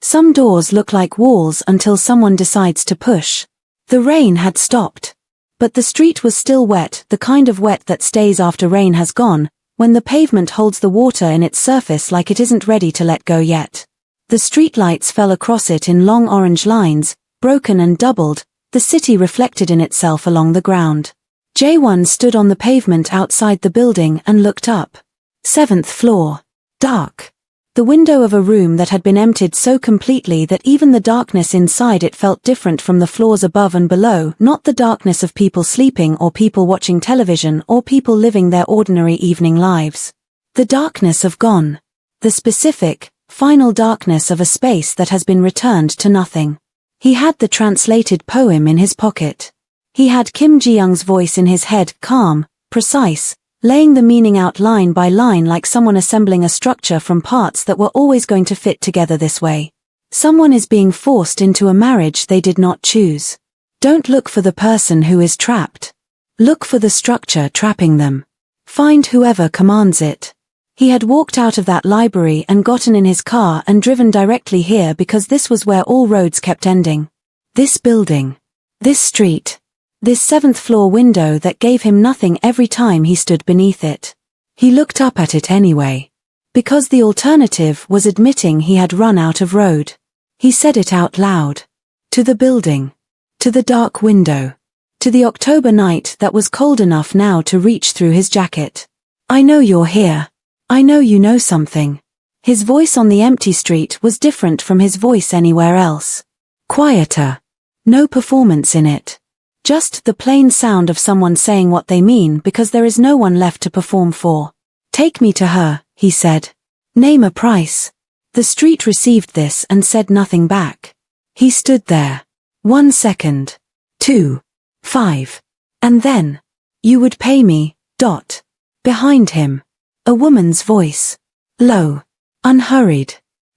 Some doors look like walls until someone decides to push. The rain had stopped. But the street was still wet, the kind of wet that stays after rain has gone, when the pavement holds the water in its surface like it isn't ready to let go yet. The streetlights fell across it in long orange lines, broken and doubled, the city reflected in itself along the ground. Jae-won stood on the pavement outside the building and looked up. 7th floor. Dark. The window of a room that had been emptied so completely that even the darkness inside it felt different from the floors above and below, not the darkness of people sleeping or people watching television or people living their ordinary evening lives. The darkness of gone. The specific, final darkness of a space that has been returned to nothing. He had the translated poem in his pocket. He had Kim Ji-young's voice in his head, calm, precise, laying the meaning out line by line like someone assembling a structure from parts that were always going to fit together this way. Someone is being forced into a marriage they did not choose. Don't look for the person who is trapped. Look for the structure trapping them. Find whoever commands it. He had walked out of that library and gotten in his car and driven directly here because this was where all roads kept ending. This building. This street. This 7th floor window that gave him nothing every time he stood beneath it. He looked up at it anyway. Because the alternative was admitting he had run out of road. He said it out loud. To the building. To the dark window. To the October night that was cold enough now to reach through his jacket. I know you're here. I know you know something. His voice on the empty street was different from his voice anywhere else. Quieter. No performance in it. Just the plain sound of someone saying what they mean because there is no one left to perform for. Take me to her, he said. Name a price. The street received this and said nothing back. He stood there. 1 second. 2. 5. And then. You would pay me. Behind him. A woman's voice. Low. Unhurried.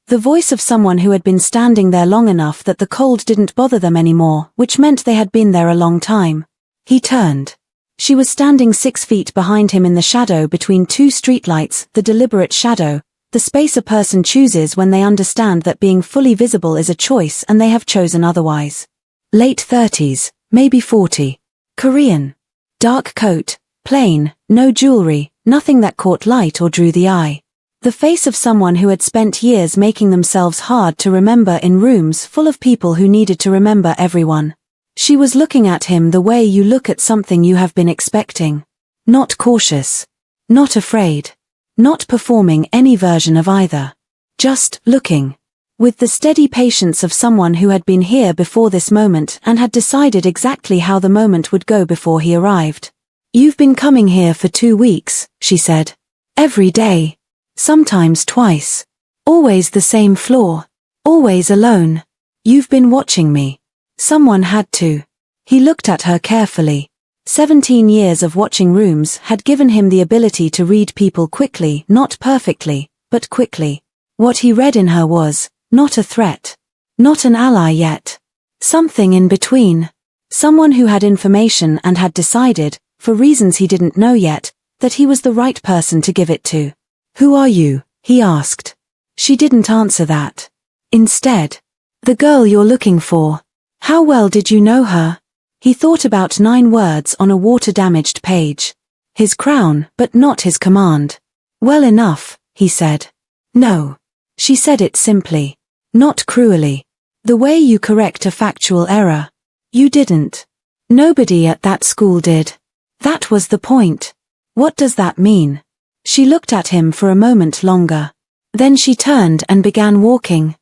The voice of someone who had been standing there long enough that the cold didn't bother them anymore, which meant they had been there a long time. He turned. She was standing 6 feet behind him in the shadow between 2 streetlights, the deliberate shadow, the space a person chooses when they understand that being fully visible is a choice and they have chosen otherwise. Late 30s, maybe 40. Korean. Dark coat, plain, no jewelry, nothing that caught light or drew the eye. The face of someone who had spent years making themselves hard to remember in rooms full of people who needed to remember everyone. She was looking at him the way you look at something you have been expecting. Not cautious. Not afraid. Not performing any version of either. Just looking. With the steady patience of someone who had been here before this moment and had decided exactly how the moment would go before he arrived. You've been coming here for 2 weeks, she said. Every day. Sometimes twice. Always the same floor. Always alone. You've been watching me. Someone had to. He looked at her carefully. 17 years of watching rooms had given him the ability to read people quickly, not perfectly, but quickly. What he read in her was, not a threat. Not an ally yet. Something in between. Someone who had information and had decided, for reasons he didn't know yet, that he was the right person to give it to. Who are you? He asked. She didn't answer that. Instead, the girl you're looking for. How well did you know her? He thought about 9 words on a water-damaged page. His crown, but not his command. Well enough, he said. No. She said it simply. Not cruelly. The way you correct a factual error. You didn't. Nobody at that school did. That was the point. What does that mean? She looked at him for a moment longer. Then she turned and began walking.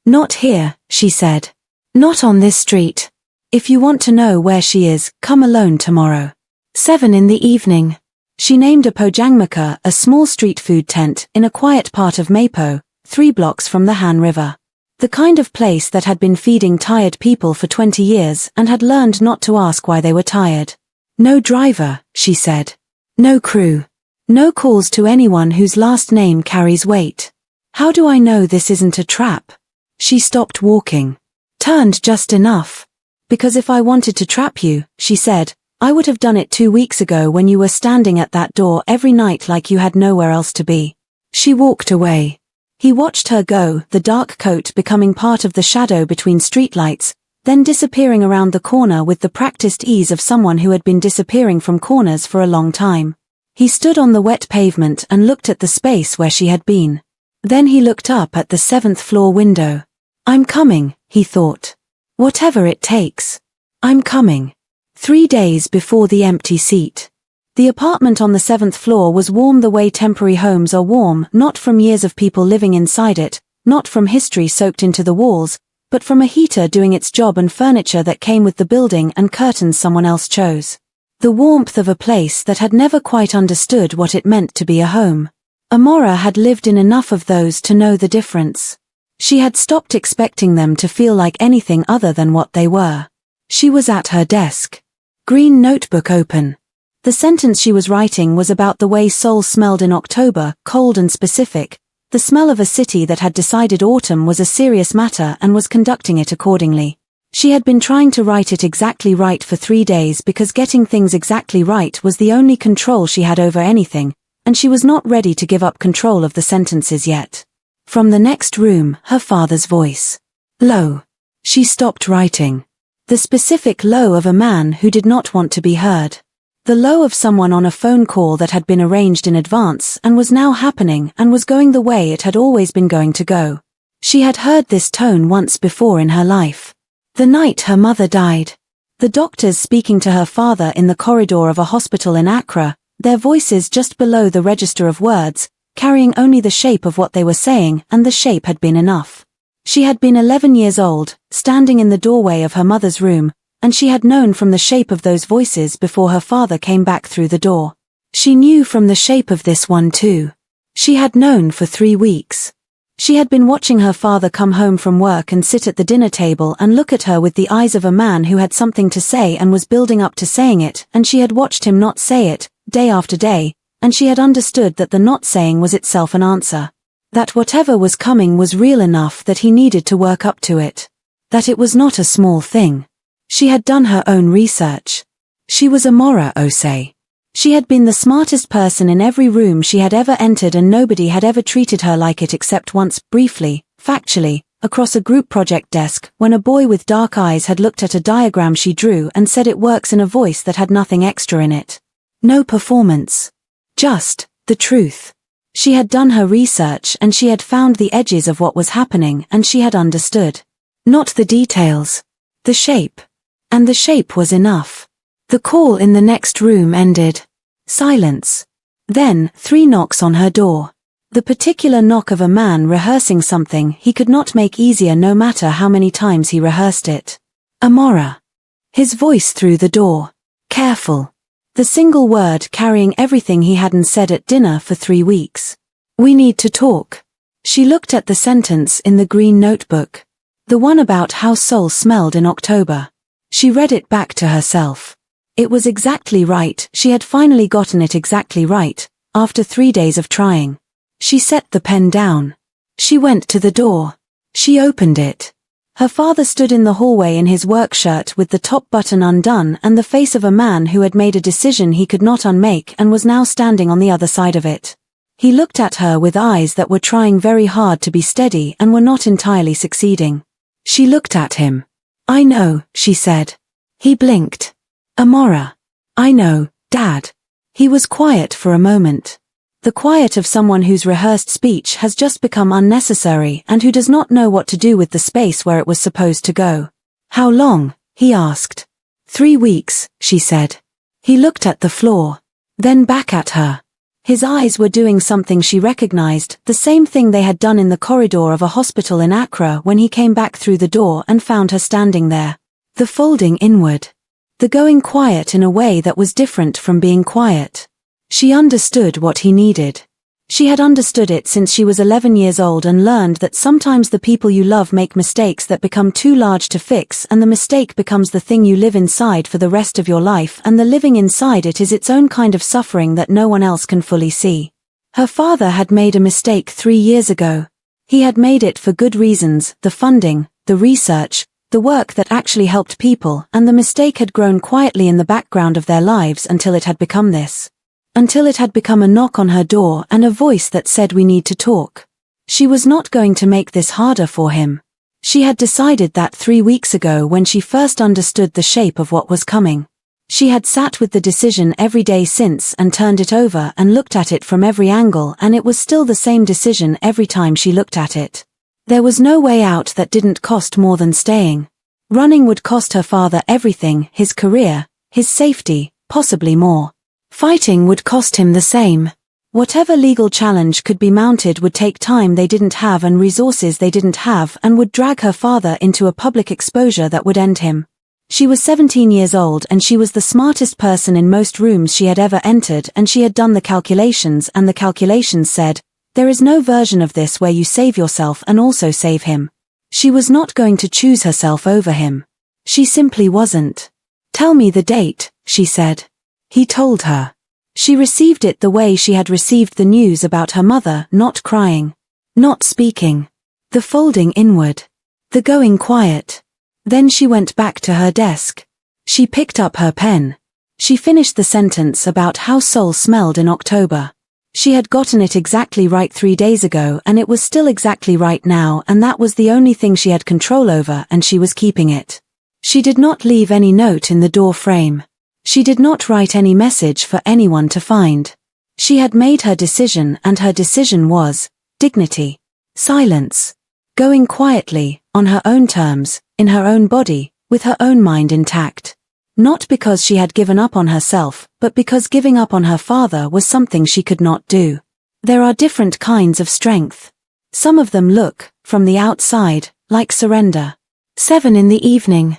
Not here, she said. Not on this street. If you want to know where she is, come alone tomorrow. 7 in the evening. She named a pojangmaka, a small street food tent, in a quiet part of Mapo, 3 blocks from the Han River. The kind of place that had been feeding tired people for 20 years and had learned not to ask why they were tired. No driver, she said. No crew. No calls to anyone whose last name carries weight. How do I know this isn't a trap? She stopped walking. Turned just enough. Because if I wanted to trap you, she said, I would have done it 2 weeks ago when you were standing at that door every night like you had nowhere else to be. She walked away. He watched her go, the dark coat becoming part of the shadow between streetlights, then disappearing around the corner with the practiced ease of someone who had been disappearing from corners for a long time. He stood on the wet pavement and looked at the space where she had been. Then he looked up at the 7th floor window. I'm coming, he thought. Whatever it takes. I'm coming. 3 days before the empty seat. The apartment on the 7th floor was warm the way temporary homes are warm, not from years of people living inside it, not from history soaked into the walls, but from a heater doing its job and furniture that came with the building and curtains someone else chose. The warmth of a place that had never quite understood what it meant to be a home. Amora had lived in enough of those to know the difference. She had stopped expecting them to feel like anything other than what they were. She was at her desk. Green notebook open. The sentence she was writing was about the way Seoul smelled in October, cold and specific, the smell of a city that had decided autumn was a serious matter and was conducting it accordingly. She had been trying to write it exactly right for 3 days because getting things exactly right was the only control she had over anything, and she was not ready to give up control of the sentences yet. From the next room, her father's voice. Low. She stopped writing. The specific low of a man who did not want to be heard. The low of someone on a phone call that had been arranged in advance and was now happening and was going the way it had always been going to go. She had heard this tone once before in her life. The night her mother died. The doctors speaking to her father in the corridor of a hospital in Accra, their voices just below the register of words, carrying only the shape of what they were saying, and the shape had been enough. She had been 11 years old, standing in the doorway of her mother's room, and she had known from the shape of those voices before her father came back through the door. She knew from the shape of this one too. She had known for 3 weeks. She had been watching her father come home from work and sit at the dinner table and look at her with the eyes of a man who had something to say and was building up to saying it, and she had watched him not say it, day after day, and she had understood that the not saying was itself an answer. That whatever was coming was real enough that he needed to work up to it. That it was not a small thing. She had done her own research. She was Amora Osei. She had been the smartest person in every room she had ever entered, and nobody had ever treated her like it except once, briefly, factually, across a group project desk, when a boy with dark eyes had looked at a diagram she drew and said it works in a voice that had nothing extra in it. No performance. Just the truth. She had done her research and she had found the edges of what was happening, and she had understood. Not the details. The shape. And the shape was enough. The call in the next room ended. Silence. Then, 3 knocks on her door. The particular knock of a man rehearsing something he could not make easier no matter how many times he rehearsed it. Amora. His voice through the door. Careful. The single word carrying everything he hadn't said at dinner for 3 weeks. We need to talk. She looked at the sentence in the green notebook. The one about how Seoul smelled in October. She read it back to herself. It was exactly right. She had finally gotten it exactly right, after 3 days of trying. She set the pen down. She went to the door. She opened it. Her father stood in the hallway in his work shirt with the top button undone and the face of a man who had made a decision he could not unmake and was now standing on the other side of it. He looked at her with eyes that were trying very hard to be steady and were not entirely succeeding. She looked at him. I know, she said. He blinked. Amora. I know, Dad. He was quiet for a moment. The quiet of someone whose rehearsed speech has just become unnecessary and who does not know what to do with the space where it was supposed to go. How long? He asked. 3 weeks, she said. He looked at the floor. Then back at her. His eyes were doing something she recognized, the same thing they had done in the corridor of a hospital in Accra when he came back through the door and found her standing there. The folding inward. The going quiet in a way that was different from being quiet. She understood what he needed. She had understood it since she was 11 years old and learned that sometimes the people you love make mistakes that become too large to fix, and the mistake becomes the thing you live inside for the rest of your life, and the living inside it is its own kind of suffering that no one else can fully see. Her father had made a mistake 3 years ago. He had made it for good reasons, the funding, the research, the work that actually helped people, and the mistake had grown quietly in the background of their lives until it had become this. Until it had become a knock on her door and a voice that said we need to talk. She was not going to make this harder for him. She had decided that 3 weeks ago when she first understood the shape of what was coming. She had sat with the decision every day since and turned it over and looked at it from every angle, and it was still the same decision every time she looked at it. There was no way out that didn't cost more than staying. Running would cost her father everything, his career, his safety, possibly more. Fighting would cost him the same. Whatever legal challenge could be mounted would take time they didn't have and resources they didn't have, and would drag her father into a public exposure that would end him. She was 17 years old and she was the smartest person in most rooms she had ever entered, and she had done the calculations, and the calculations said, there is no version of this where you save yourself and also save him. She was not going to choose herself over him. She simply wasn't. Tell me the date, she said. He told her. She received it the way she had received the news about her mother, not crying, not speaking, the folding inward, the going quiet. Then she went back to her desk. She picked up her pen. She finished the sentence about how Seoul smelled in October. She had gotten it exactly right 3 days ago, and it was still exactly right now, and that was the only thing she had control over, and she was keeping it. She did not leave any note in the door frame. She did not write any message for anyone to find. She had made her decision, and her decision was dignity, silence, going quietly, on her own terms, in her own body, with her own mind intact. Not because she had given up on herself, but because giving up on her father was something she could not do. There are different kinds of strength. Some of them look, from the outside, like surrender. 7 in the evening.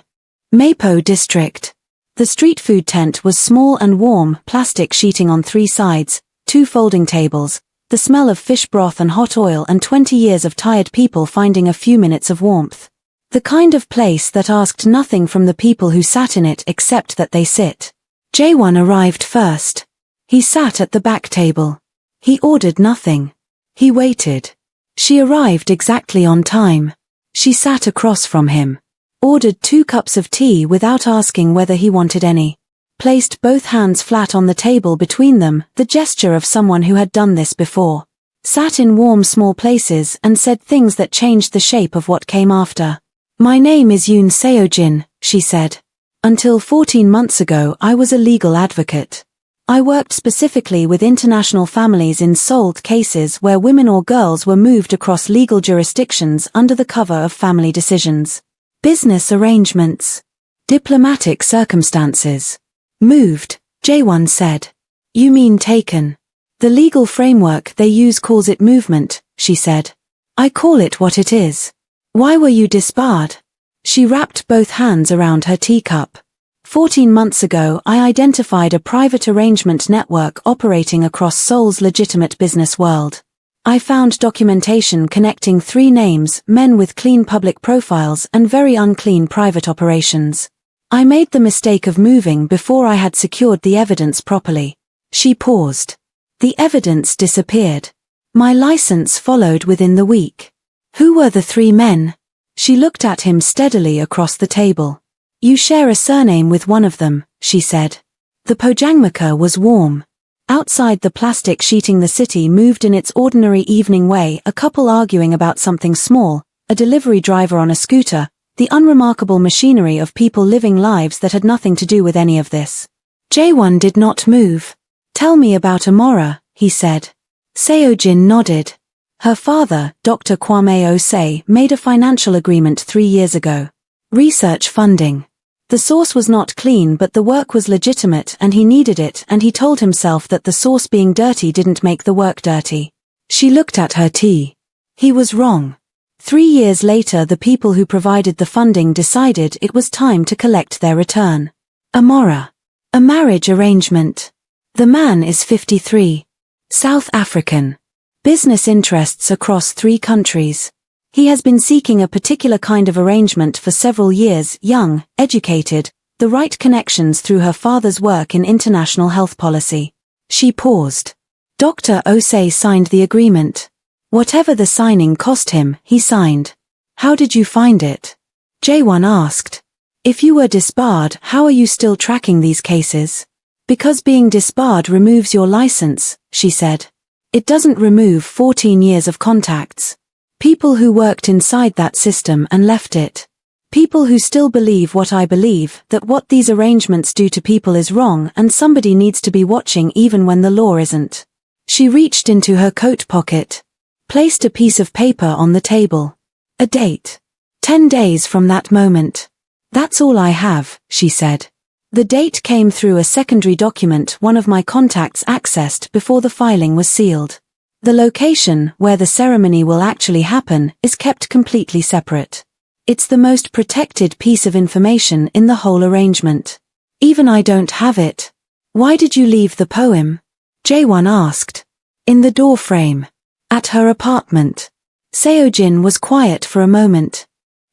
Mapo District. The street food tent was small and warm, plastic sheeting on 3 sides, 2 folding tables, the smell of fish broth and hot oil, and 20 years of tired people finding a few minutes of warmth. The kind of place that asked nothing from the people who sat in it except that they sit. Jaewon arrived first. He sat at the back table. He ordered nothing. He waited. She arrived exactly on time. She sat across from him. Ordered 2 cups of tea without asking whether he wanted any. Placed both hands flat on the table between them, the gesture of someone who had done this before. Sat in warm small places and said things that changed the shape of what came after. My name is Yoon Seojin, she said. Until 14 months ago I was a legal advocate. I worked specifically with international families in sold cases where women or girls were moved across legal jurisdictions under the cover of family decisions. Business arrangements. Diplomatic circumstances. Moved, Jaewon said. You mean taken. The legal framework they use calls it movement, she said. I call it what it is. Why were you disbarred? She wrapped both hands around her teacup. 14 months ago I identified a private arrangement network operating across Seoul's legitimate business world. I found documentation connecting 3 names, men with clean public profiles and very unclean private operations. I made the mistake of moving before I had secured the evidence properly. She paused. The evidence disappeared. My license followed within the week. Who were the 3 men? She looked at him steadily across the table. You share a surname with one of them, she said. The pojangmaka was warm. Outside the plastic sheeting the city moved in its ordinary evening way, a couple arguing about something small, a delivery driver on a scooter, the unremarkable machinery of people living lives that had nothing to do with any of this. Jaewon did not move. Tell me about Amora, he said. Seojin nodded. Her father, Dr. Kwame Osei, made a financial agreement 3 years ago. Research funding. The source was not clean but the work was legitimate and he needed it, and he told himself that the source being dirty didn't make the work dirty. She looked at her tea. He was wrong. 3 years later the people who provided the funding decided it was time to collect their return. Amora. A marriage arrangement. The man is 53. South African. Business interests across 3 countries. He has been seeking a particular kind of arrangement for several years, young, educated, the right connections through her father's work in international health policy. She paused. Dr. Osei signed the agreement. Whatever the signing cost him, he signed. How did you find it? Jaewon asked. If you were disbarred, how are you still tracking these cases? Because being disbarred removes your license, she said. It doesn't remove 14 years of contacts. People who worked inside that system and left it. People who still believe what I believe, that what these arrangements do to people is wrong and somebody needs to be watching even when the law isn't. She reached into her coat pocket. Placed a piece of paper on the table. A date. 10 days from that moment. That's all I have, she said. The date came through a secondary document one of my contacts accessed before the filing was sealed. The location, where the ceremony will actually happen, is kept completely separate. It's the most protected piece of information in the whole arrangement. Even I don't have it. Why did you leave the poem? Jaewon asked. In the door frame. At her apartment. Seojin was quiet for a moment.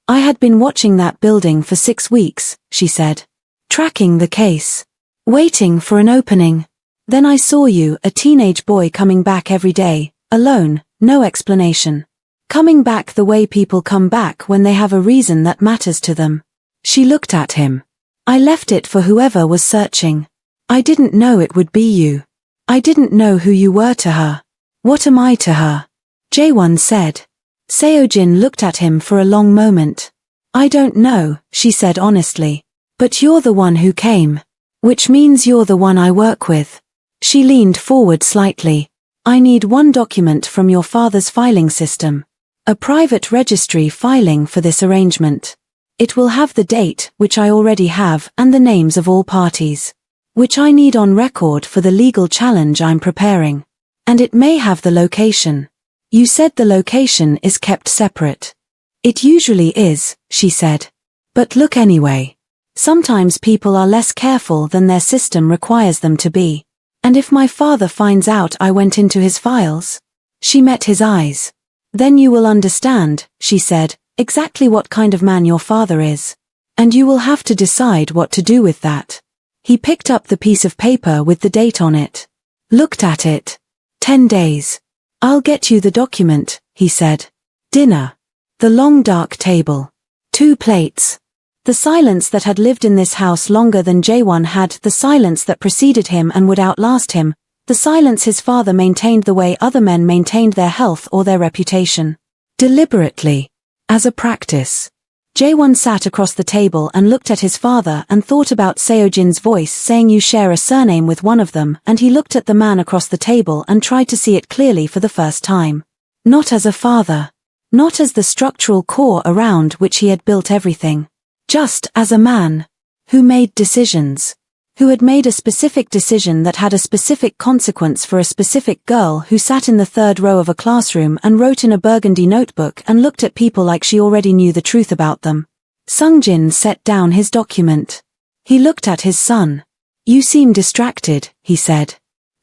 I had been watching that building for 6 weeks, she said. Tracking the case. Waiting for an opening. Then I saw you, a teenage boy coming back every day, alone, no explanation. Coming back the way people come back when they have a reason that matters to them. She looked at him. I left it for whoever was searching. I didn't know it would be you. I didn't know who you were to her. What am I to her? Jaewon said. Seojin looked at him for a long moment. I don't know, she said honestly. But you're the one who came. Which means you're the one I work with. She leaned forward slightly. I need one document from your father's filing system. A private registry filing for this arrangement. It will have the date, which I already have, and the names of all parties. Which I need on record for the legal challenge I'm preparing. And it may have the location. You said the location is kept separate. It usually is, she said. But look anyway. Sometimes people are less careful than their system requires them to be. And if my father finds out I went into his files? She met his eyes. Then you will understand, she said, exactly what kind of man your father is. And you will have to decide what to do with that. He picked up the piece of paper with the date on it. Looked at it. 10 days. I'll get you the document, he said. Dinner. The long dark table. 2 plates. The silence that had lived in this house longer than Jaewon had, the silence that preceded him and would outlast him, the silence his father maintained the way other men maintained their health or their reputation. Deliberately. As a practice. Jaewon sat across the table and looked at his father and thought about Seojin's voice saying you share a surname with one of them, and he looked at the man across the table and tried to see it clearly for the first time. Not as a father. Not as the structural core around which he had built everything. Just as a man. Who made decisions. Who had made a specific decision that had a specific consequence for a specific girl who sat in the 3rd row of a classroom and wrote in a burgundy notebook and looked at people like she already knew the truth about them. Sungjin set down his document. He looked at his son. You seem distracted, he said.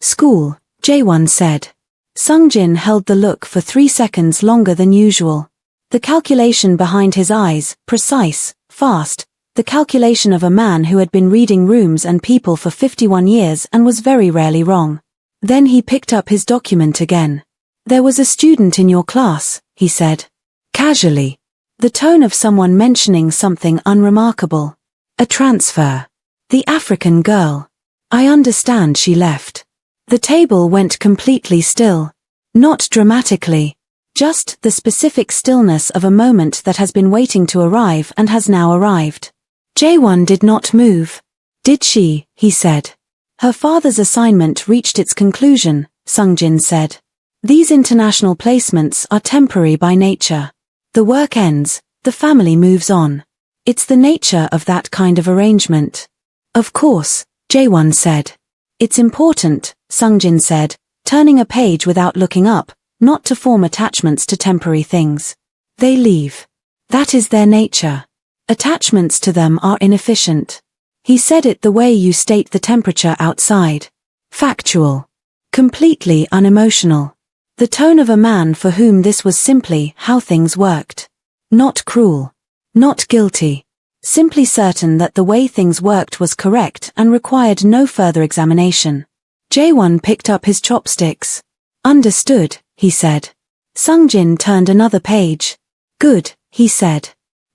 School, Jaewon said. Sungjin held the look for 3 seconds longer than usual. The calculation behind his eyes, precise, fast, the calculation of a man who had been reading rooms and people for 51 years and was very rarely wrong. Then he picked up his document again. There was a student in your class, he said. Casually. The tone of someone mentioning something unremarkable. A transfer. The African girl. I understand she left. The table went completely still. Not dramatically. Just the specific stillness of a moment that has been waiting to arrive and has now arrived. Jaewon did not move. Did she, he said. Her father's assignment reached its conclusion, Sungjin said. These international placements are temporary by nature. The work ends, the family moves on. It's the nature of that kind of arrangement. Of course, Jaewon said. It's important, Sungjin said, turning a page without looking up, not to form attachments to temporary things. They leave. That is their nature. Attachments to them are inefficient. He said it the way you state the temperature outside. Factual. Completely unemotional. The tone of a man for whom this was simply how things worked. Not cruel. Not guilty. Simply certain that the way things worked was correct and required no further examination. Jaewon picked up his chopsticks. Understood, he said. Sungjin turned another page. Good, he said.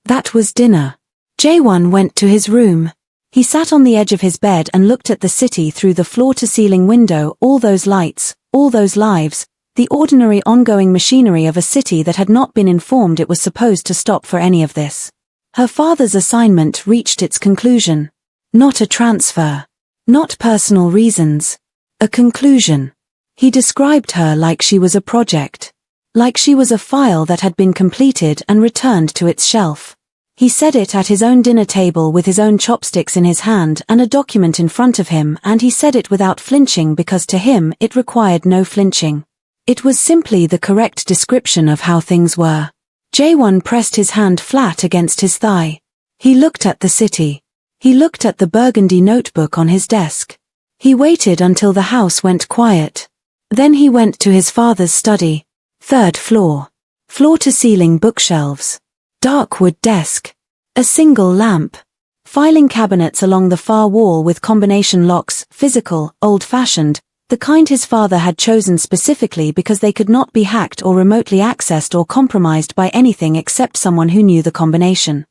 That was dinner. Jaewon went to his room. He sat on the edge of his bed and looked at the city through the floor-to-ceiling window, all those lights, all those lives, the ordinary ongoing machinery of a city that had not been informed it was supposed to stop for any of this. Her father's assignment reached its conclusion. Not a transfer. Not personal reasons. A conclusion. He described her like she was a project. Like she was a file that had been completed and returned to its shelf. He said it at his own dinner table with his own chopsticks in his hand and a document in front of him, and he said it without flinching because to him it required no flinching. It was simply the correct description of how things were. Jaewon pressed his hand flat against his thigh. He looked at the city. He looked at the burgundy notebook on his desk. He waited until the house went quiet. Then he went to his father's study. 3rd floor. Floor-to-ceiling bookshelves. Dark wood desk. A single lamp. Filing cabinets along the far wall with combination locks, physical, old-fashioned, the kind his father had chosen specifically because they could not be hacked or remotely accessed or compromised by anything except someone who knew the combination.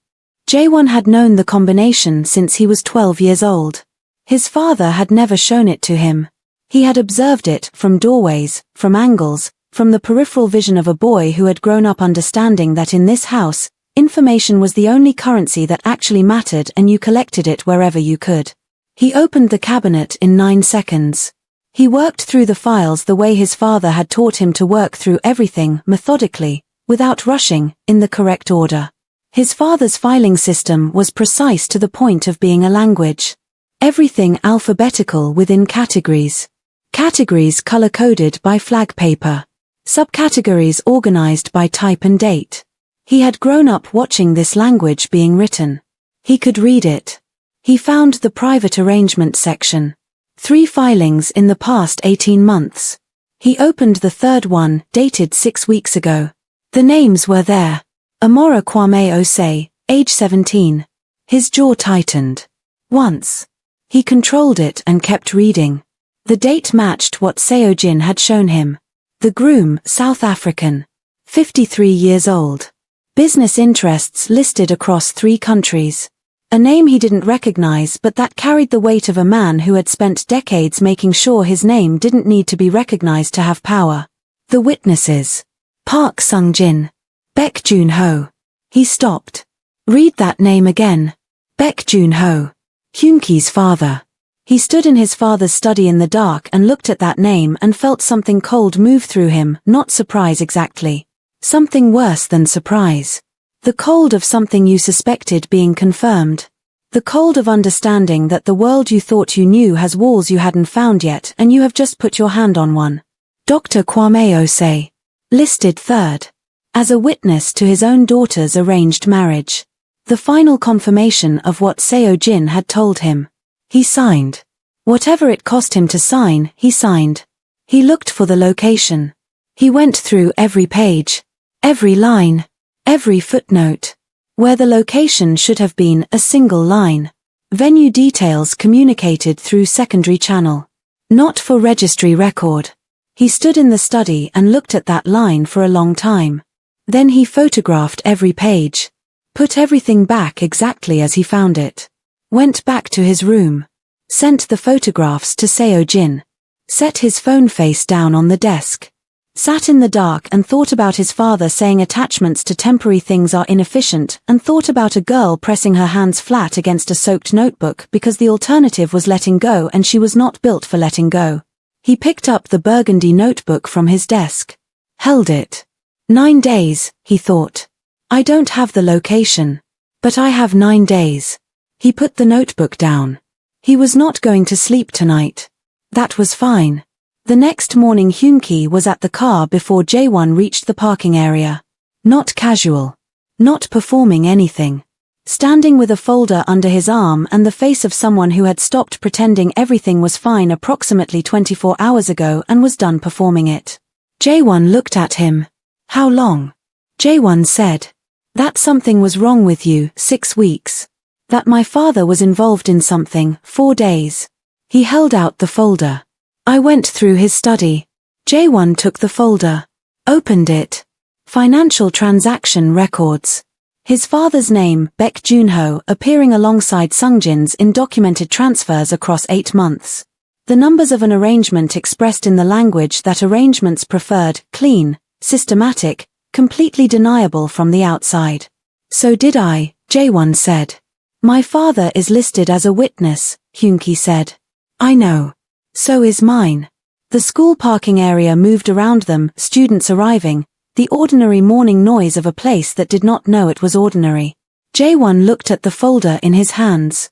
Jaewon had known the combination since he was 12 years old. His father had never shown it to him. He had observed it from doorways, from angles, from the peripheral vision of a boy who had grown up understanding that in this house, information was the only currency that actually mattered and you collected it wherever you could. He opened the cabinet in 9 seconds. He worked through the files the way his father had taught him to work through everything, methodically, without rushing, in the correct order. His father's filing system was precise to the point of being a language. Everything alphabetical within categories. Categories color-coded by flag paper. Subcategories organized by type and date. He had grown up watching this language being written. He could read it. He found the private arrangement section. 3 filings in the past 18 months. He opened the 3rd one, dated 6 weeks ago. The names were there. Amora Kwame Osei, age 17. His jaw tightened. Once. He controlled it and kept reading. The date matched what Seo-jin had shown him. The groom, South African. 53 years old. Business interests listed across 3 countries. A name he didn't recognize but that carried the weight of a man who had spent decades making sure his name didn't need to be recognized to have power. The witnesses. Park Sung-jin. Baek Joon-ho. He stopped. Read that name again. Baek Joon-ho. Hyunki's father. He stood in his father's study in the dark and looked at that name and felt something cold move through him, not surprise exactly. Something worse than surprise. The cold of something you suspected being confirmed. The cold of understanding that the world you thought you knew has walls you hadn't found yet and you have just put your hand on one. Dr. Kwame Osei. Listed 3rd. As a witness to his own daughter's arranged marriage. The final confirmation of what Seo-jin had told him. He signed. Whatever it cost him to sign, he signed. He looked for the location. He went through every page. Every line. Every footnote. Where the location should have been a single line. Venue details communicated through secondary channel. Not for registry record. He stood in the study and looked at that line for a long time. Then he photographed every page. Put everything back exactly as he found it. Went back to his room. Sent the photographs to Seo-jin. Set his phone face down on the desk. Sat in the dark and thought about his father saying attachments to temporary things are inefficient, and thought about a girl pressing her hands flat against a soaked notebook because the alternative was letting go and she was not built for letting go. He picked up the burgundy notebook from his desk. Held it. 9 days, he thought. I don't have the location. But I have 9 days. He put the notebook down. He was not going to sleep tonight. That was fine. The next morning Hyunki was at the car before Jaewon reached the parking area. Not casual. Not performing anything. Standing with a folder under his arm and the face of someone who had stopped pretending everything was fine approximately 24 hours ago and was done performing it. Jaewon looked at him. How long? Jaewon said. That something was wrong with you, 6 weeks. That my father was involved in something, 4 days. He held out the folder. I went through his study. Jaewon took the folder. Opened it. Financial transaction records. His father's name, Baek Joon-ho, appearing alongside Sung-jin's in documented transfers across 8 months. The numbers of an arrangement expressed in the language that arrangements preferred, clean, systematic, completely deniable from the outside. So did I, Jaewon said. My father is listed as a witness, Hyunki said. I know. So is mine. The school parking area moved around them, students arriving, the ordinary morning noise of a place that did not know it was ordinary. Jaewon looked at the folder in his hands.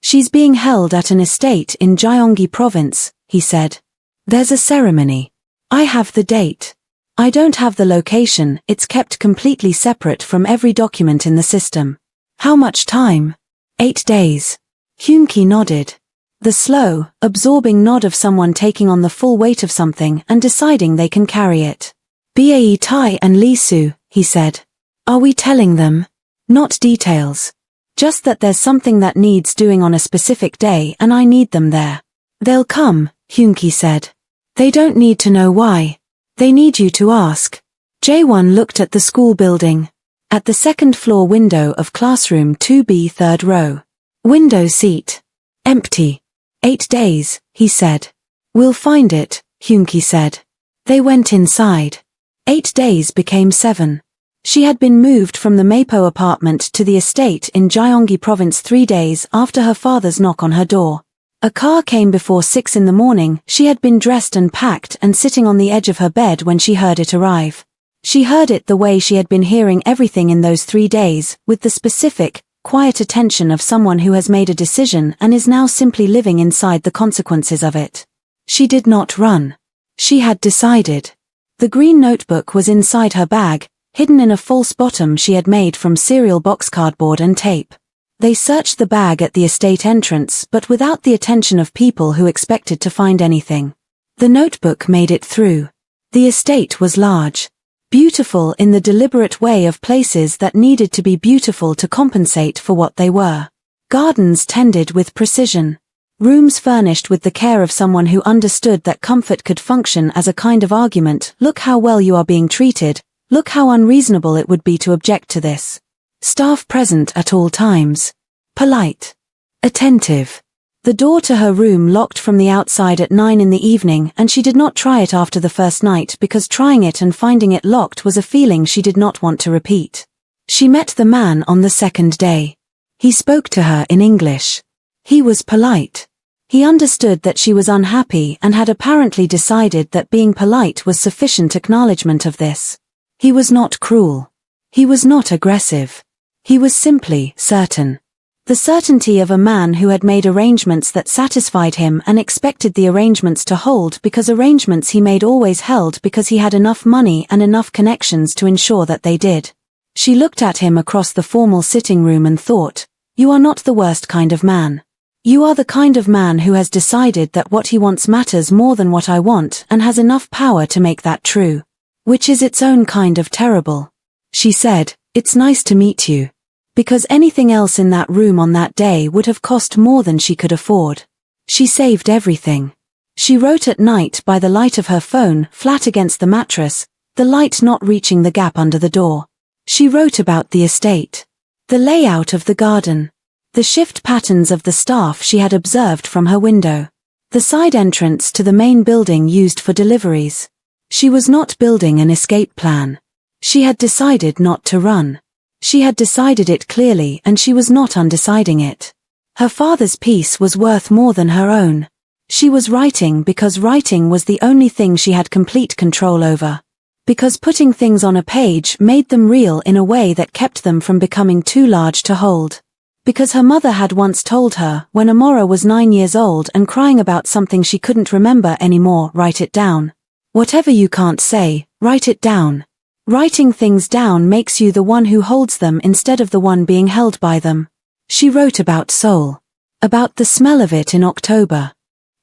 She's being held at an estate in Gyeonggi province, he said. There's a ceremony. I have the date. I don't have the location, it's kept completely separate from every document in the system. How much time? 8 days. Hyunki nodded. The slow, absorbing nod of someone taking on the full weight of something and deciding they can carry it. Bae Tai and Lee Soo, he said. Are we telling them? Not details. Just that there's something that needs doing on a specific day and I need them there. They'll come, Hyunki said. They don't need to know why. They need you to ask. Jaewon looked at the school building. At the second-floor window of classroom 2B, third row. Window seat. Empty. 8 days, he said. We'll find it, Hyunki said. They went inside. 8 days became 7. She had been moved from the Mapo apartment to the estate in Gyeonggi province 3 days after her father's knock on her door. A car came before 6 in the morning. She had been dressed and packed and sitting on the edge of her bed when she heard it arrive. She heard it the way she had been hearing everything in those 3 days, with the specific, quiet attention of someone who has made a decision and is now simply living inside the consequences of it. She did not run. She had decided. The green notebook was inside her bag, hidden in a false bottom she had made from cereal box cardboard and tape. They searched the bag at the estate entrance but without the attention of people who expected to find anything. The notebook made it through. The estate was large. Beautiful in the deliberate way of places that needed to be beautiful to compensate for what they were. Gardens tended with precision. Rooms furnished with the care of someone who understood that comfort could function as a kind of argument. Look how well you are being treated. Look how unreasonable it would be to object to this. Staff present at all times. Polite. Attentive. The door to her room locked from the outside at 9 in the evening and she did not try it after the first night because trying it and finding it locked was a feeling she did not want to repeat. She met the man on the second day. He spoke to her in English. He was polite. He understood that she was unhappy and had apparently decided that being polite was sufficient acknowledgement of this. He was not cruel. He was not aggressive. He was simply certain. The certainty of a man who had made arrangements that satisfied him and expected the arrangements to hold because arrangements he made always held because he had enough money and enough connections to ensure that they did. She looked at him across the formal sitting room and thought, you are not the worst kind of man. You are the kind of man who has decided that what he wants matters more than what I want and has enough power to make that true. Which is its own kind of terrible. She said, it's nice to meet you. Because anything else in that room on that day would have cost more than she could afford. She saved everything. She wrote at night by the light of her phone, flat against the mattress, the light not reaching the gap under the door. She wrote about the estate. The layout of the garden. The shift patterns of the staff she had observed from her window. The side entrance to the main building used for deliveries. She was not building an escape plan. She had decided not to run. She had decided it clearly and she was not undeciding it. Her father's peace was worth more than her own. She was writing because writing was the only thing she had complete control over. Because putting things on a page made them real in a way that kept them from becoming too large to hold. Because her mother had once told her, when Amora was 9 years old and crying about something she couldn't remember anymore, write it down. Whatever you can't say, write it down. Writing things down makes you the one who holds them instead of the one being held by them. She wrote about soul. About the smell of it in October.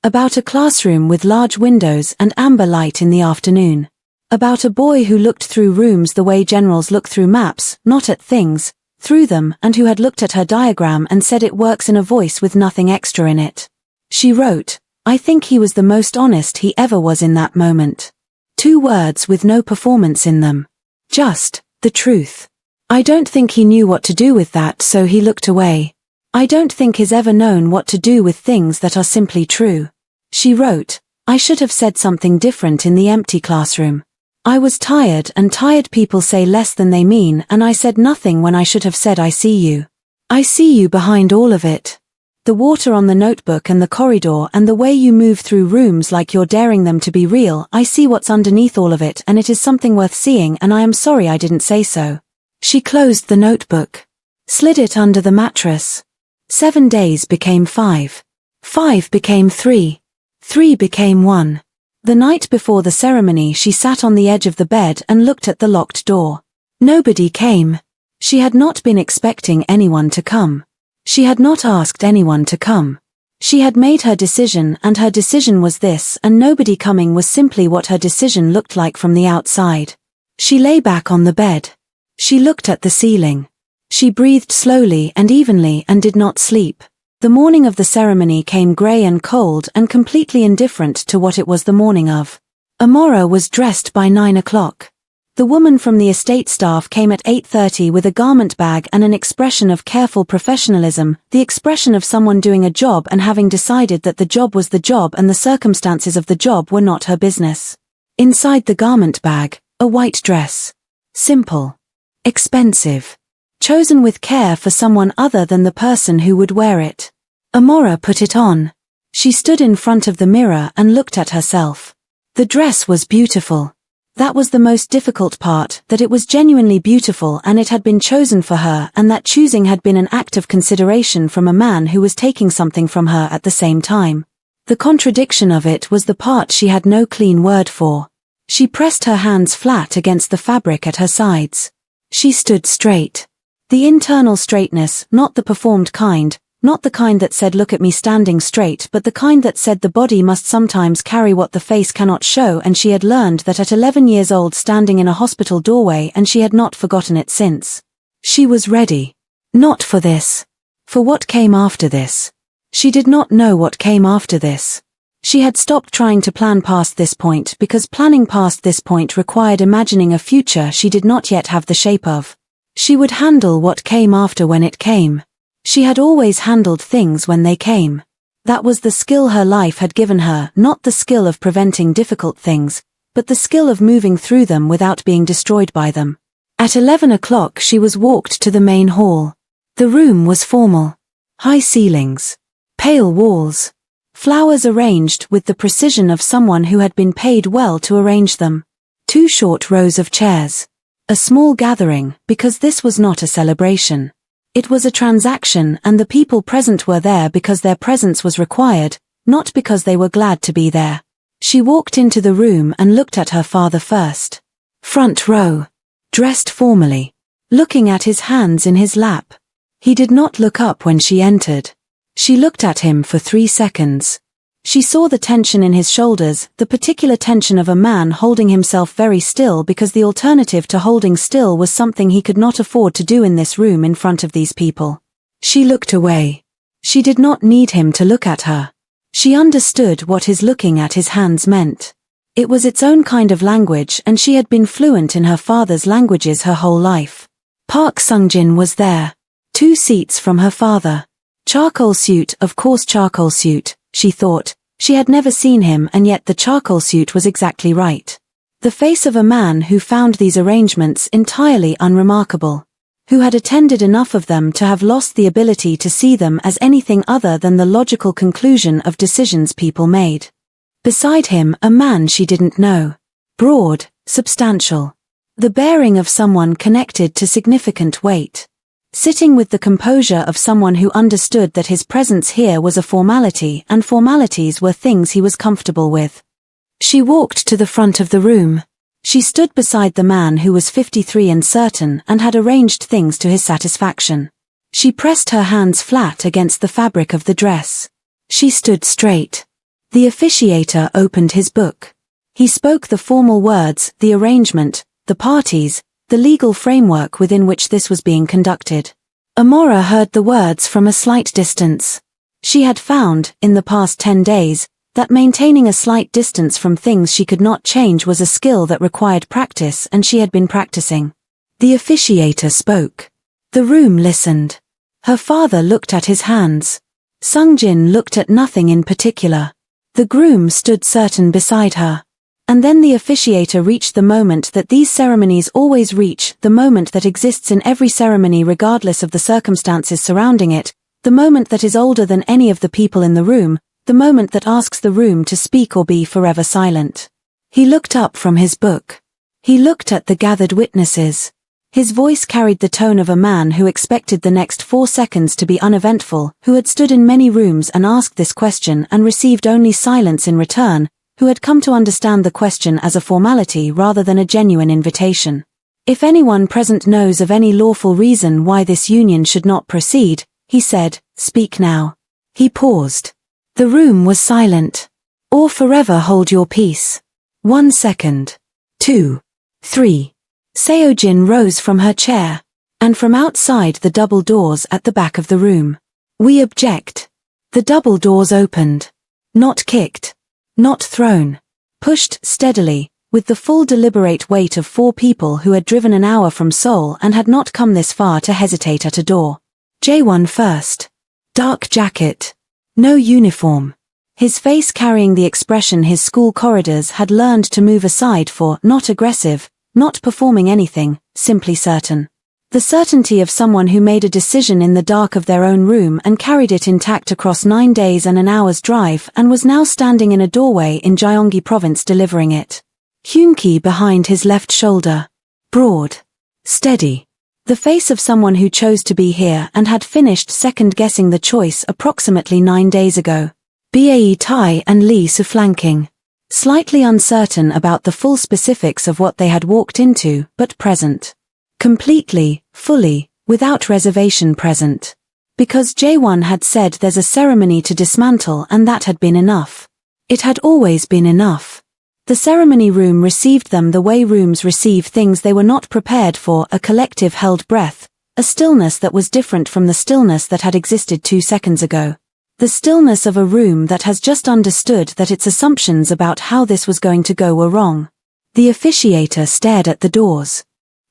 About a classroom with large windows and amber light in the afternoon. About a boy who looked through rooms the way generals look through maps, not at things, through them, and who had looked at her diagram and said it works in a voice with nothing extra in it. She wrote, I think he was the most honest he ever was in that moment. 2 words with no performance in them. Just, the truth. I don't think he knew what to do with that, so he looked away. I don't think he's ever known what to do with things that are simply true. She wrote, "I should have said something different in the empty classroom. I was tired, and tired people say less than they mean, and I said nothing when I should have said I see you. I see you behind all of it. The water on the notebook and the corridor and the way you move through rooms like you're daring them to be real. I see what's underneath all of it, and it is something worth seeing, and I am sorry I didn't say so." She closed the notebook, slid it under the mattress. 7 days became 5. 5 became 3. 3 became 1. The night before the ceremony she sat on the edge of the bed and looked at the locked door. Nobody came. She had not been expecting anyone to come. She had not asked anyone to come. She had made her decision, and her decision was this, and nobody coming was simply what her decision looked like from the outside. She lay back on the bed. She looked at the ceiling. She breathed slowly and evenly and did not sleep. The morning of the ceremony came grey and cold and completely indifferent to what it was the morning of. Amora was dressed by 9 o'clock. The woman from the estate staff came at 8:30 with a garment bag and an expression of careful professionalism, the expression of someone doing a job and having decided that the job was the job and the circumstances of the job were not her business. Inside the garment bag, a white dress. Simple. Expensive. Chosen with care for someone other than the person who would wear it. Amora put it on. She stood in front of the mirror and looked at herself. The dress was beautiful. That was the most difficult part, that it was genuinely beautiful and it had been chosen for her, and that choosing had been an act of consideration from a man who was taking something from her at the same time. The contradiction of it was the part she had no clean word for. She pressed her hands flat against the fabric at her sides. She stood straight. The internal straightness, not the performed kind, not the kind that said look at me standing straight, but the kind that said the body must sometimes carry what the face cannot show, and she had learned that at 11 years old standing in a hospital doorway, and she had not forgotten it since. She was ready. Not for this. For what came after this. She did not know what came after this. She had stopped trying to plan past this point because planning past this point required imagining a future she did not yet have the shape of. She would handle what came after when it came. She had always handled things when they came. That was the skill her life had given her, not the skill of preventing difficult things, but the skill of moving through them without being destroyed by them. At 11 o'clock she was walked to the main hall. The room was formal. High ceilings. Pale walls. Flowers arranged with the precision of someone who had been paid well to arrange them. 2 short rows of chairs. A small gathering, because this was not a celebration. It was a transaction, and the people present were there because their presence was required, not because they were glad to be there. She walked into the room and looked at her father first. Front row. Dressed formally. Looking at his hands in his lap. He did not look up when she entered. She looked at him for 3 seconds. She saw the tension in his shoulders, the particular tension of a man holding himself very still, because the alternative to holding still was something he could not afford to do in this room in front of these people. She looked away. She did not need him to look at her. She understood what his looking at his hands meant. It was its own kind of language, and she had been fluent in her father's languages her whole life. Park Sungjin was there. 2 seats from her father. Charcoal suit, of course charcoal suit, she thought. She had never seen him, and yet the charcoal suit was exactly right. The face of a man who found these arrangements entirely unremarkable. Who had attended enough of them to have lost the ability to see them as anything other than the logical conclusion of decisions people made. Beside him, a man she didn't know. Broad, substantial. The bearing of someone connected to significant weight. Sitting with the composure of someone who understood that his presence here was a formality, and formalities were things he was comfortable with. She walked to the front of the room. She stood beside the man who was 53 and certain and had arranged things to his satisfaction. She pressed her hands flat against the fabric of the dress. She stood straight. The officiator opened his book. He spoke the formal words, the arrangement, the parties, the legal framework within which this was being conducted. Amora heard the words from a slight distance. She had found, in the past 10 days, that maintaining a slight distance from things she could not change was a skill that required practice, and she had been practicing. The officiator spoke. The room listened. Her father looked at his hands. Sungjin looked at nothing in particular. The groom stood certain beside her. And then the officiator reached the moment that these ceremonies always reach, the moment that exists in every ceremony regardless of the circumstances surrounding it, the moment that is older than any of the people in the room, the moment that asks the room to speak or be forever silent. He looked up from his book. He looked at the gathered witnesses. His voice carried the tone of a man who expected the next 4 seconds to be uneventful, who had stood in many rooms and asked this question and received only silence in return, who had come to understand the question as a formality rather than a genuine invitation. If anyone present knows of any lawful reason why this union should not proceed, he said, speak now. He paused. The room was silent. Or forever hold your peace. 1 second. 2. 3. Seojin rose from her chair, and from outside the double doors at the back of the room. We object. The double doors opened. Not kicked. Not thrown. Pushed steadily, with the full deliberate weight of 4 people who had driven an hour from Seoul and had not come this far to hesitate at a door. Jaewon first. Dark jacket. No uniform. His face carrying the expression his school corridors had learned to move aside for, not aggressive, not performing anything, simply certain. The certainty of someone who made a decision in the dark of their own room and carried it intact across 9 days and an hour's drive and was now standing in a doorway in Gyeonggi province delivering it. Hyunki behind his left shoulder. Broad. Steady. The face of someone who chose to be here and had finished second-guessing the choice approximately 9 days ago. Bae Tai and Lee Su flanking. Slightly uncertain about the full specifics of what they had walked into, but present. Completely, fully, without reservation present. Because Jaewon had said there's a ceremony to dismantle and that had been enough. It had always been enough. The ceremony room received them the way rooms receive things they were not prepared for, a collective held breath, a stillness that was different from the stillness that had existed 2 seconds ago. The stillness of a room that has just understood that its assumptions about how this was going to go were wrong. The officiator stared at the doors.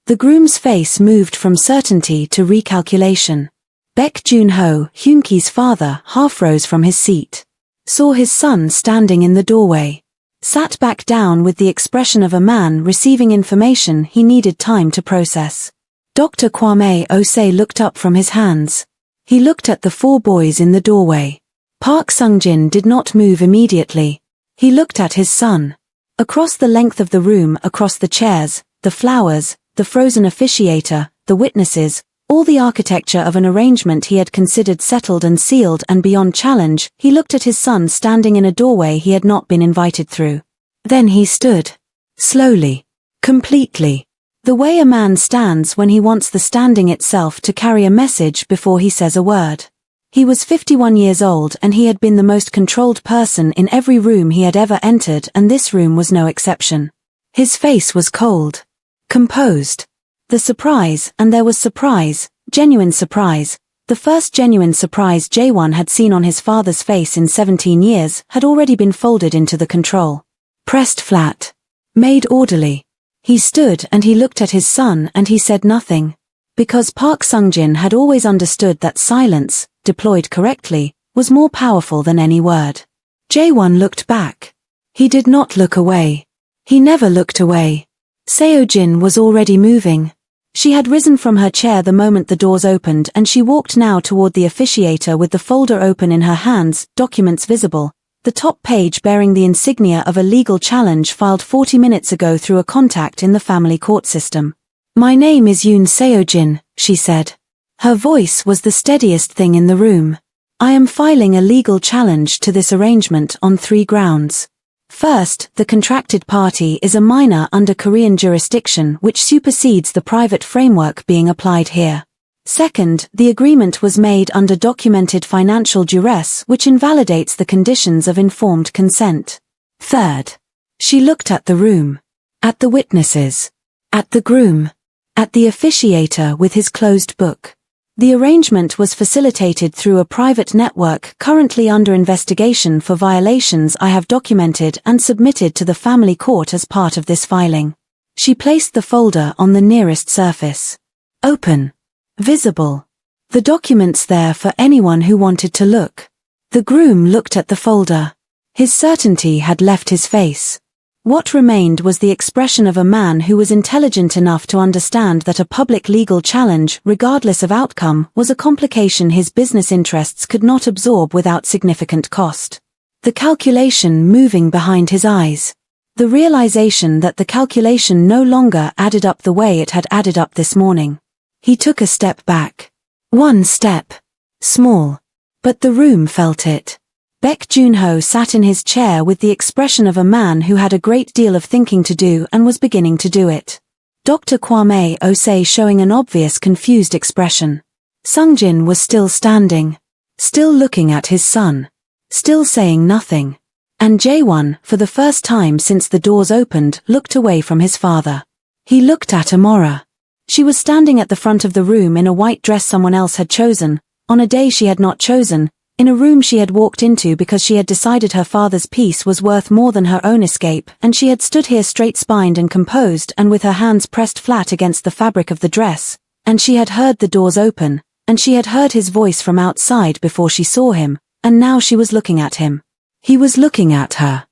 The groom's face moved from certainty to recalculation. Baek Jun-ho, Hyunki's father, half rose from his seat. Saw his son standing in the doorway. Sat back down with the expression of a man receiving information he needed time to process. Dr. Kwame Osei looked up from his hands. He looked at the 4 boys in the doorway. Park Sungjin did not move immediately. He looked at his son. Across the length of the room, across the chairs, the flowers, the frozen officiator, the witnesses, all the architecture of an arrangement he had considered settled and sealed and beyond challenge, he looked at his son standing in a doorway he had not been invited through. Then he stood. Slowly. Completely. The way a man stands when he wants the standing itself to carry a message before he says a word. He was 51 years old and he had been the most controlled person in every room he had ever entered, and this room was no exception. His face was cold. Composed. The surprise, and there was surprise, genuine surprise, the first genuine surprise Jaewon had seen on his father's face in 17 years, had already been folded into the control. Pressed flat. Made orderly. He stood and he looked at his son and he said nothing. Because Park Sungjin had always understood that silence, deployed correctly, was more powerful than any word. Jaewon looked back. He did not look away. He never looked away. Seojin was already moving. She had risen from her chair the moment the doors opened and she walked now toward the officiator with the folder open in her hands, documents visible. The top page bearing the insignia of a legal challenge filed 40 minutes ago through a contact in the family court system. My name is Yoon Seojin, she said. Her voice was the steadiest thing in the room. I am filing a legal challenge to this arrangement on 3 grounds. First, the contracted party is a minor under Korean jurisdiction which supersedes the private framework being applied here. Second, the agreement was made under documented financial duress which invalidates the conditions of informed consent. Third, she looked at the room. At the witnesses. At the groom. At the officiator with his closed book. The arrangement was facilitated through a private network currently under investigation for violations I have documented and submitted to the family court as part of this filing. She placed the folder on the nearest surface. Open. Visible. The documents there for anyone who wanted to look. The groom looked at the folder. His certainty had left his face. What remained was the expression of a man who was intelligent enough to understand that a public legal challenge, regardless of outcome, was a complication his business interests could not absorb without significant cost. The calculation moving behind his eyes. The realization that the calculation no longer added up the way it had added up this morning. He took a step back. One step. Small. But the room felt it. Baek Joon-ho sat in his chair with the expression of a man who had a great deal of thinking to do and was beginning to do it. Dr. Kwame Osei showing an obvious confused expression. Sungjin was still standing. Still looking at his son. Still saying nothing. And Jaewon, for the first time since the doors opened, looked away from his father. He looked at Amora. She was standing at the front of the room in a white dress someone else had chosen, on a day she had not chosen, in a room she had walked into because she had decided her father's peace was worth more than her own escape, and she had stood here straight-spined and composed and with her hands pressed flat against the fabric of the dress, and she had heard the doors open, and she had heard his voice from outside before she saw him, and now she was looking at him. He was looking at her.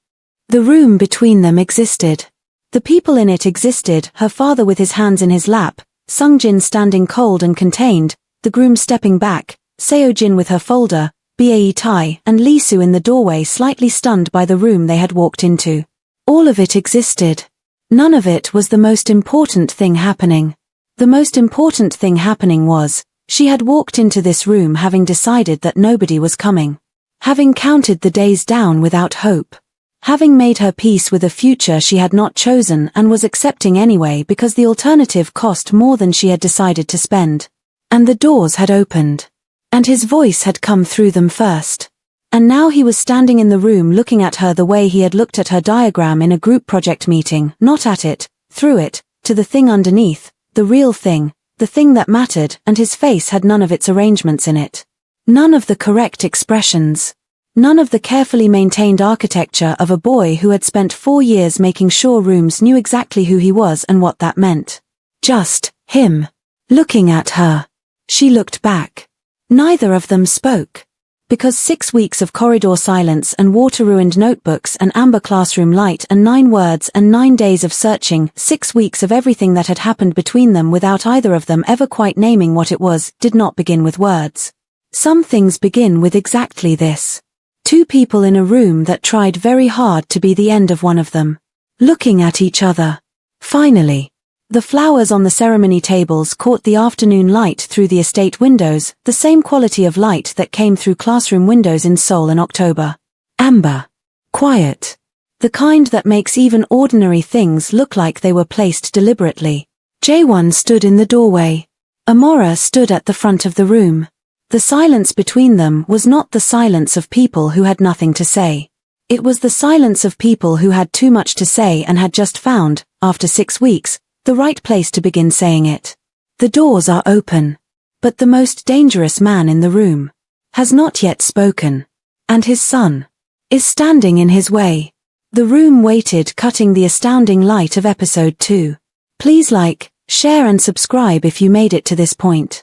The room between them existed. The people in it existed, her father with his hands in his lap, Sungjin standing cold and contained, the groom stepping back, Seojin with her folder, Bae Tai and Lee-soo in the doorway slightly stunned by the room they had walked into. All of it existed. None of it was the most important thing happening. The most important thing happening was, she had walked into this room having decided that nobody was coming. Having counted the days down without hope. Having made her peace with a future she had not chosen and was accepting anyway because the alternative cost more than she had decided to spend. And the doors had opened. And his voice had come through them first. And now he was standing in the room looking at her the way he had looked at her diagram in a group project meeting, not at it, through it, to the thing underneath, the real thing, the thing that mattered, and his face had none of its arrangements in it. None of the correct expressions. None of the carefully maintained architecture of a boy who had spent 4 years making sure rooms knew exactly who he was and what that meant. Just, him. Looking at her. She looked back. Neither of them spoke. Because 6 weeks of corridor silence and water-ruined notebooks and amber classroom light and 9 words and 9 days of searching, 6 weeks of everything that had happened between them without either of them ever quite naming what it was, did not begin with words. Some things begin with exactly this. 2 people in a room that tried very hard to be the end of one of them. Looking at each other. Finally. The flowers on the ceremony tables caught the afternoon light through the estate windows, the same quality of light that came through classroom windows in Seoul in October. Amber. Quiet. The kind that makes even ordinary things look like they were placed deliberately. Jaewon stood in the doorway. Amora stood at the front of the room. The silence between them was not the silence of people who had nothing to say. It was the silence of people who had too much to say and had just found, after 6 weeks, the right place to begin saying it. The doors are open. But the most dangerous man in the room has not yet spoken. And his son is standing in his way. The room waited, cutting the astounding light of episode 2. Please like, share and subscribe if you made it to this point.